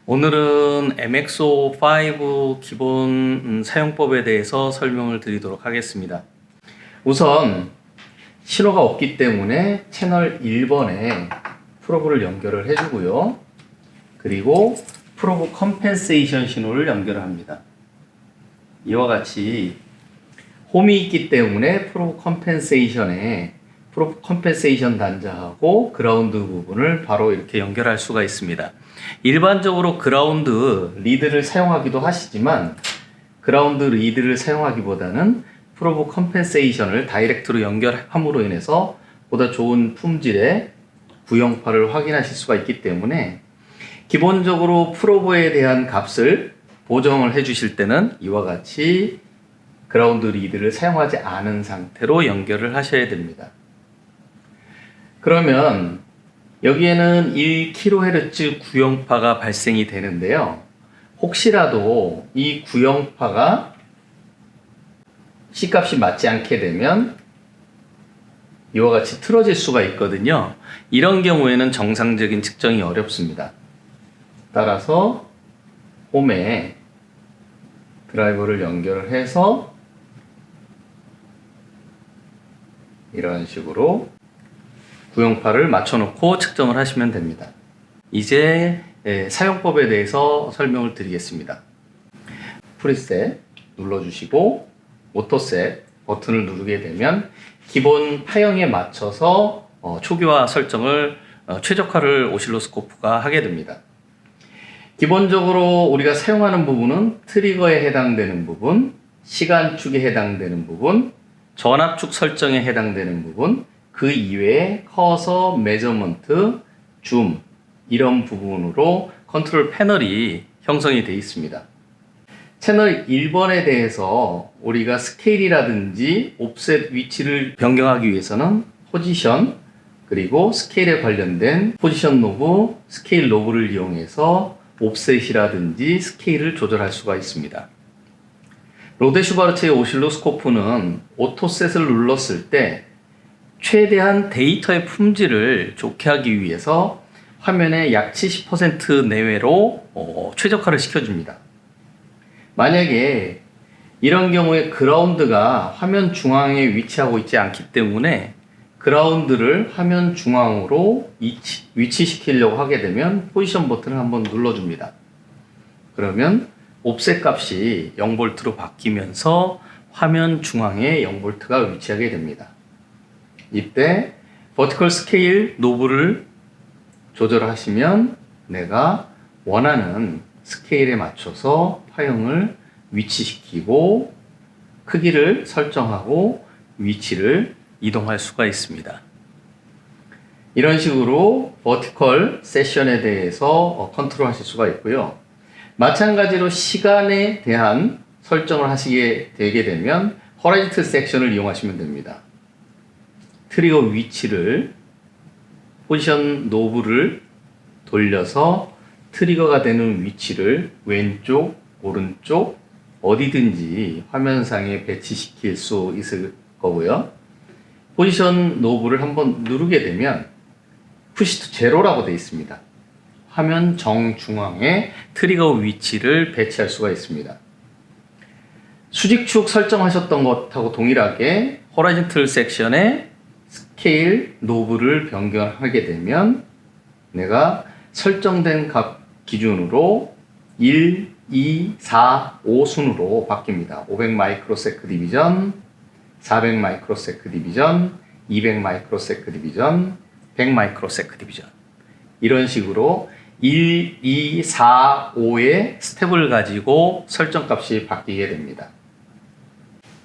오늘은 MXO5 기본 사용법에 대해서 설명을 드리도록 하겠습니다. 우선 신호가 없기 때문에 채널 1번에 프로브를 연결을 해주고요. 그리고 프로브 컴펜세이션 신호를 연결을 합니다. 이와 같이 홈이 있기 때문에 프로브 컴펜세이션 단자하고 그라운드 부분을 바로 이렇게 연결할 수가 있습니다. 일반적으로 그라운드 리드를 사용하기도 하시지만 그라운드 리드를 사용하기보다는 프로브 컴펜세이션을 다이렉트로 연결함으로 인해서 보다 좋은 품질의 구형파를 확인하실 수가 있기 때문에 기본적으로 프로브에 대한 값을 보정을 해 주실 때는 이와 같이 그라운드 리드를 사용하지 않은 상태로 연결을 하셔야 됩니다. 그러면 여기에는 1kHz 구형파가 발생이 되는데요. 혹시라도 이 구형파가 C값이 맞지 않게 되면 이와 같이 틀어질 수가 있거든요. 이런 경우에는 정상적인 측정이 어렵습니다. 따라서 홈에 드라이버를 연결을 해서 이런 식으로 구형파를 맞춰놓고 측정을 하시면 됩니다. 이제 사용법에 대해서 설명을 드리겠습니다. 프리셋 눌러주시고 오토셋 버튼을 누르게 되면 기본 파형에 맞춰서 초기화 설정을 최적화를 오실로스코프가 하게 됩니다. 기본적으로 우리가 사용하는 부분은 트리거에 해당되는 부분, 시간축에 해당되는 부분, 전압축 설정에 해당되는 부분, 그 이외에 커서, 메저먼트, 줌 이런 부분으로 컨트롤 패널이 형성이 되어 있습니다. 채널 1번에 대해서 우리가 스케일이라든지 옵셋 위치를 변경하기 위해서는 포지션 그리고 스케일에 관련된 포지션 노브, 스케일 노브를 이용해서 옵셋이라든지 스케일을 조절할 수가 있습니다. 로데 슈바르트의 오실로스코프는 오토셋을 눌렀을 때 최대한 데이터의 품질을 좋게 하기 위해서 화면의 약 70% 내외로 최적화를 시켜줍니다. 만약에 이런 경우에 그라운드가 화면 중앙에 위치하고 있지 않기 때문에 그라운드를 화면 중앙으로 위치시키려고 하게 되면 포지션 버튼을 한번 눌러줍니다. 그러면 옵셋 값이 0V로 바뀌면서 화면 중앙에 0V가 위치하게 됩니다. 이때 버티컬 스케일 노브를 조절하시면 내가 원하는 스케일에 맞춰서 파형을 위치시키고 크기를 설정하고 위치를 이동할 수가 있습니다. 이런 식으로 버티컬 세션에 대해서 컨트롤 하실 수가 있고요. 마찬가지로 시간에 대한 설정을 하시게 되게 되면 호라이즌 섹션을 이용하시면 됩니다. 트리거 위치를 포지션 노브를 돌려서 트리거가 되는 위치를 왼쪽, 오른쪽 어디든지 화면상에 배치시킬 수 있을 거고요. 포지션 노브를 한번 누르게 되면 푸시 투 제로라고 되어 있습니다. 화면 정중앙에 트리거 위치를 배치할 수가 있습니다. 수직축 설정하셨던 것하고 동일하게 호라이즌 섹션에 스케일 노브를 변경하게 되면 내가 설정된 값 기준으로 1, 2, 4, 5 순으로 바뀝니다. 500 마이크로세크 디비전, 400 마이크로세크 디비전, 200 마이크로세크 디비전, 100 마이크로세크 디비전 이런 식으로 1, 2, 4, 5의 스텝을 가지고 설정값이 바뀌게 됩니다.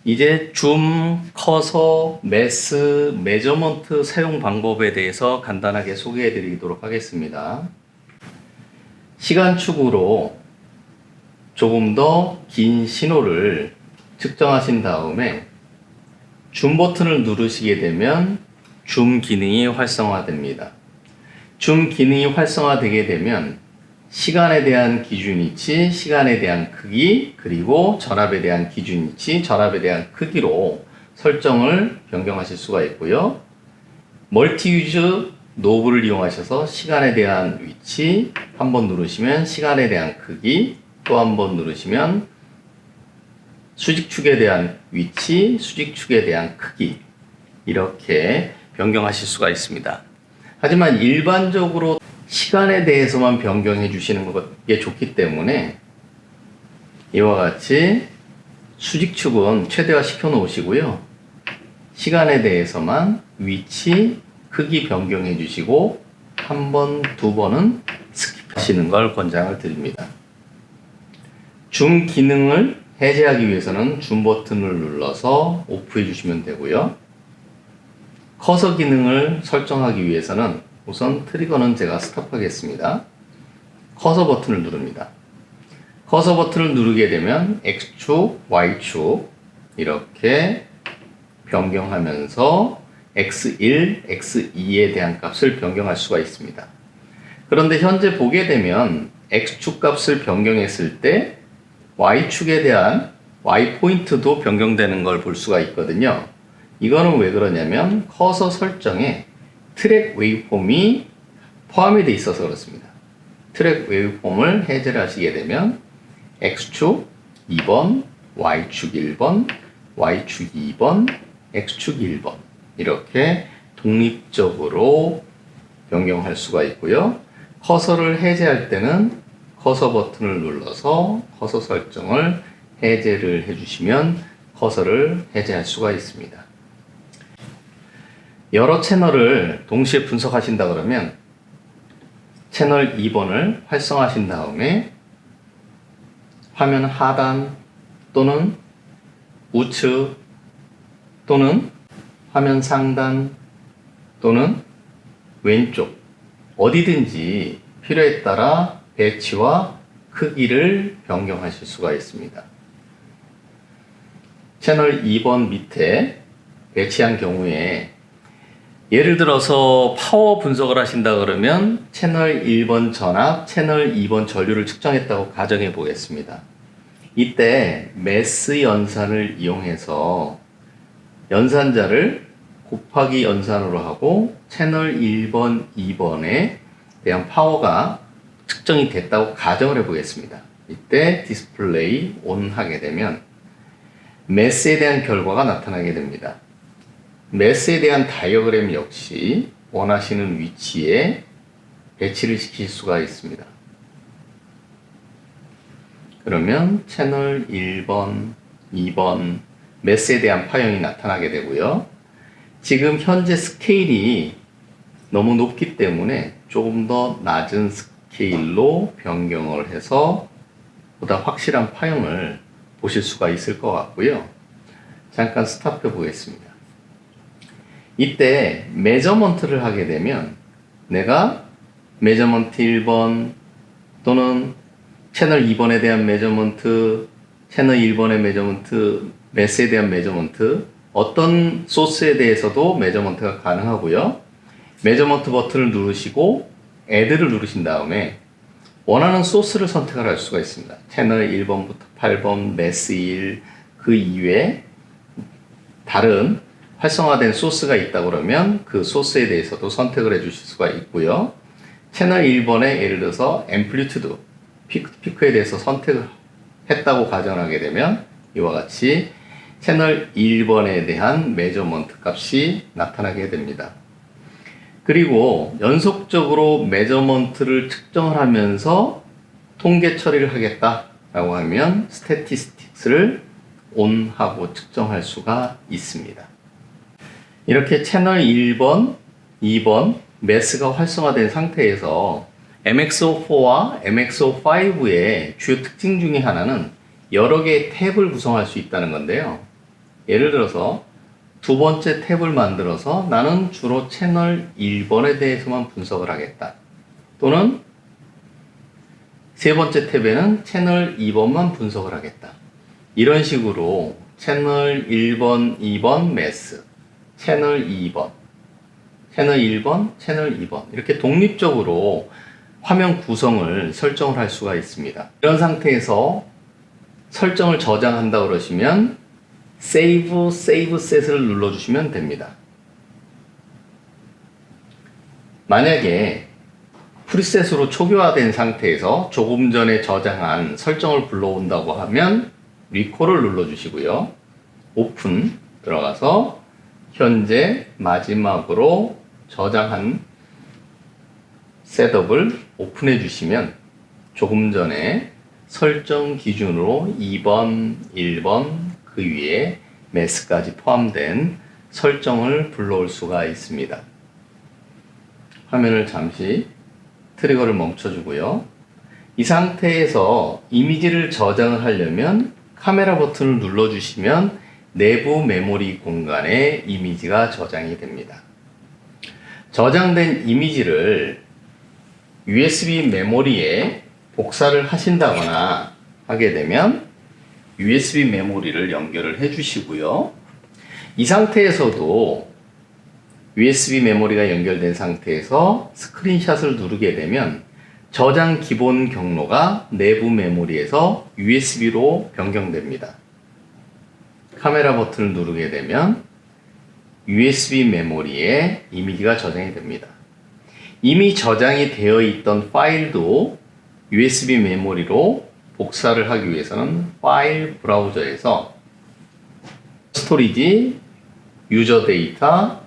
이제 줌, 커서, 매스, 메저먼트 사용 방법에 대해서 간단하게 소개해 드리도록 하겠습니다. 시간축으로 조금 더 긴 신호를 측정하신 다음에 줌 버튼을 누르시게 되면 줌 기능이 활성화됩니다. 줌 기능이 활성화되게 되면 시간에 대한 기준이치, 시간에 대한 크기, 그리고 전압에 대한 기준이치, 전압에 대한 크기로 설정을 변경하실 수가 있고요. 멀티 유즈 노브를 이용하셔서 시간에 대한 위치 한 번 누르시면 시간에 대한 크기, 또 한 번 누르시면 수직축에 대한 위치, 수직축에 대한 크기, 이렇게 변경하실 수가 있습니다. 하지만 일반적으로 시간에 대해서만 변경해 주시는 게 좋기 때문에 이와 같이 수직축은 최대화 시켜 놓으시고요. 시간에 대해서만 위치, 크기 변경해 주시고 한 번, 두 번은 스킵하시는 걸 권장을 드립니다. 줌 기능을 해제하기 위해서는 줌 버튼을 눌러서 오프해 주시면 되고요. 커서 기능을 설정하기 위해서는 우선 트리거는 제가 스탑하겠습니다. 커서 버튼을 누릅니다. 커서 버튼을 누르게 되면 X축, Y축 이렇게 변경하면서 X1, X2에 대한 값을 변경할 수가 있습니다. 그런데 현재 보게 되면 X축 값을 변경했을 때 Y축에 대한 Y포인트도 변경되는 걸 볼 수가 있거든요. 이거는 왜 그러냐면 커서 설정에 트랙 웨이폼이 포함이 되어 있어서 그렇습니다. 트랙 웨이폼을 해제를 하시게 되면 X축 2번, Y축 1번, Y축 2번, X축 1번 이렇게 독립적으로 변경할 수가 있고요. 커서를 해제할 때는 커서 버튼을 눌러서 커서 설정을 해제를 해주시면 커서를 해제할 수가 있습니다. 여러 채널을 동시에 분석하신다 그러면 채널 2번을 활성화하신 다음에 화면 하단 또는 우측 또는 화면 상단 또는 왼쪽 어디든지 필요에 따라 배치와 크기를 변경하실 수가 있습니다. 채널 2번 밑에 배치한 경우에 예를 들어서 파워 분석을 하신다 그러면 채널 1번 전압, 채널 2번 전류를 측정했다고 가정해 보겠습니다. 이때 매스 연산을 이용해서 연산자를 곱하기 연산으로 하고 채널 1번, 2번에 대한 파워가 측정이 됐다고 가정을 해 보겠습니다. 이때 디스플레이 온 하게 되면 매스에 대한 결과가 나타나게 됩니다. 매스에 대한 다이어그램 역시 원하시는 위치에 배치를 시킬 수가 있습니다. 그러면 채널 1번, 2번 매스에 대한 파형이 나타나게 되고요. 지금 현재 스케일이 너무 높기 때문에 조금 더 낮은 스케일로 변경을 해서 보다 확실한 파형을 보실 수가 있을 것 같고요. 잠깐 스탑해 보겠습니다. 이때 메저먼트를 하게 되면 내가 메저먼트 1번 또는 채널 2번에 대한 메저먼트, 채널 1번의 메저먼트, 매스에 대한 메저먼트, 어떤 소스에 대해서도 메저먼트가 가능하고요. 메저먼트 버튼을 누르시고 Add를 누르신 다음에 원하는 소스를 선택을 할 수가 있습니다. 채널 1번부터 8번, 매스 1, 그 이외에 다른 활성화된 소스가 있다 그러면 그 소스에 대해서도 선택을 해 주실 수가 있고요. 채널 1번에 예를 들어서 앰플리튜드, 피크에 대해서 선택을 했다고 가정하게 되면 이와 같이 채널 1번에 대한 메저먼트 값이 나타나게 됩니다. 그리고 연속적으로 메저먼트를 측정을 하면서 통계 처리를 하겠다라고 하면 스태티스틱스를 온하고 측정할 수가 있습니다. 이렇게 채널 1번, 2번 매스가 활성화된 상태에서 MXO4와 MXO5의 주요 특징 중에 하나는 여러 개의 탭을 구성할 수 있다는 건데요. 예를 들어서 두 번째 탭을 만들어서 나는 주로 채널 1번에 대해서만 분석을 하겠다. 또는 세 번째 탭에는 채널 2번만 분석을 하겠다. 이런 식으로 채널 1번, 2번 매스, 채널 2번, 채널 1번, 채널 2번 이렇게 독립적으로 화면 구성을 설정을 할 수가 있습니다. 이런 상태에서 설정을 저장한다 그러시면 Save Set을 눌러주시면 됩니다. 만약에 프리셋으로 초기화된 상태에서 조금 전에 저장한 설정을 불러온다고 하면 리콜을 눌러주시고요. 오픈 들어가서 현재 마지막으로 저장한 셋업을 오픈해 주시면 조금 전에 설정 기준으로 2번, 1번 그 위에 매스까지 포함된 설정을 불러올 수가 있습니다. 화면을 잠시 트리거를 멈춰주고요. 이 상태에서 이미지를 저장을 하려면 카메라 버튼을 눌러주시면 내부 메모리 공간에 이미지가 저장이 됩니다. 저장된 이미지를 USB 메모리에 복사를 하신다거나 하게 되면 USB 메모리를 연결을 해 주시고요. 이 상태에서도 USB 메모리가 연결된 상태에서 스크린샷을 누르게 되면 저장 기본 경로가 내부 메모리에서 USB로 변경됩니다. 카메라 버튼을 누르게 되면 USB 메모리에 이미지가 저장이 됩니다. 이미 저장이 되어 있던 파일도 USB 메모리로 복사를 하기 위해서는 파일 브라우저에서 스토리지, 유저 데이터,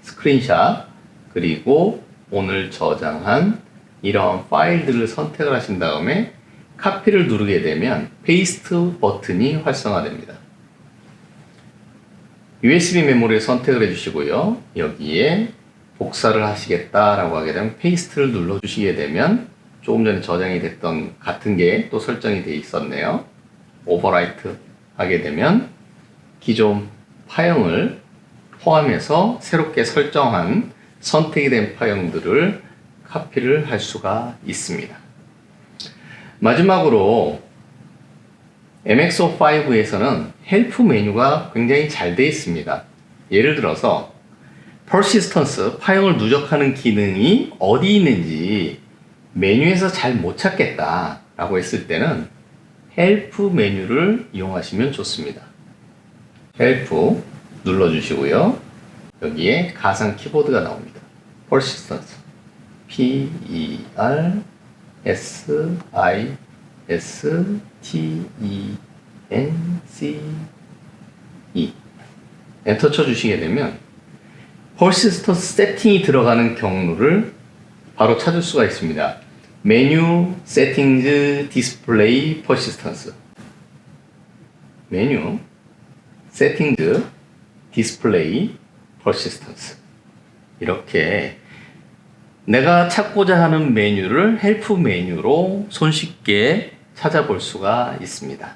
스크린샷, 그리고 오늘 저장한 이러한 파일들을 선택을 하신 다음에 카피를 누르게 되면 페이스트 버튼이 활성화됩니다. USB 메모리를 선택을 해주시고요. 여기에 복사를 하시겠다라고 하게 되면 페이스트를 눌러주시게 되면 조금 전에 저장이 됐던 같은 게 또 설정이 되어 있었네요. 오버라이트 하게 되면 기존 파형을 포함해서 새롭게 설정한 선택이 된 파형들을 카피를 할 수가 있습니다. 마지막으로 MXO5에서는 헬프 메뉴가 굉장히 잘 되어 있습니다. 예를 들어서 persistence, 파형을 누적하는 기능이 어디 있는지 메뉴에서 잘 못 찾겠다 라고 했을 때는 헬프 메뉴를 이용하시면 좋습니다. 헬프 눌러주시고요. 여기에 가상 키보드가 나옵니다. persistence, P-E-R-S-I-S-T-E-N-C-E 엔터 쳐주시게 되면 persistence 세팅이 들어가는 경로를 바로 찾을 수가 있습니다. 메뉴, 세팅즈, 디스플레이, persistence. 메뉴, 세팅즈, 디스플레이, persistence. 이렇게 내가 찾고자 하는 메뉴를 헬프 메뉴로 손쉽게 찾아볼 수가 있습니다.